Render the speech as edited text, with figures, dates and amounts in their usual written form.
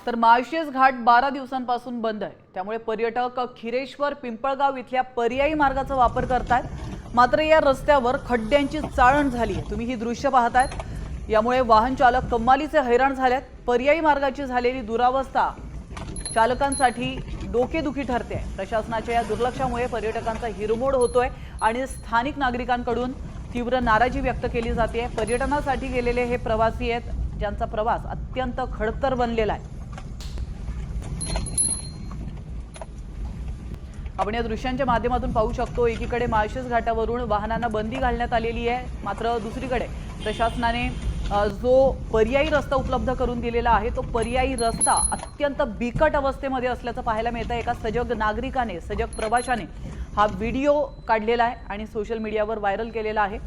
तर माळशेज घाट 12 दिवसांपासून बंद आहे। त्यामुळे पर्यटक खिरेश्वर पिंपळगाव इथल्या पर्यायी मार्गाचा वापर करतात। मात्र या रस्त्यावर खड्ड्यांची चाळण झाली आहे। तुम्ही ही दृश्य पाहतायत। यामुळे वाहन चालक कमालीचे हैराण झालेत। पर्यायी मार्गाची झालेली दुरावस्था चालकांसाठी डोकेदुखी ठरते आहे। प्रशासनाच्या या दुर्लक्षामुळे पर्यटकांचा हिरमोड होतोय आणि स्थानिक नागरिकांकडून तीव्र नाराजी व्यक्त केली जाते। पर्यटनासाठी गेलेले हे प्रवासी आहेत, ज्यांचा प्रवास अत्यंत खडतर बनलेला आहे। आपण या दृश्यांच्या माध्यमातून पाहू शकतो, एकीकडे माळशेज घाटावरून वाहनांना बंदी घालण्यात आलेली आहे, मात्र दुसरीकडे प्रशासनाने जो पर्यायी रस्ता उपलब्ध करून दिलेला आहे तो पर्यायी रस्ता अत्यंत बिकट अवस्थेमध्ये असल्याचं पाहायला मिळतं। एका सजग नागरिकाने, सजग प्रवाशाने हा व्हिडिओ काढलेला आहे आणि सोशल मीडियावर व्हायरल केलेला आहे।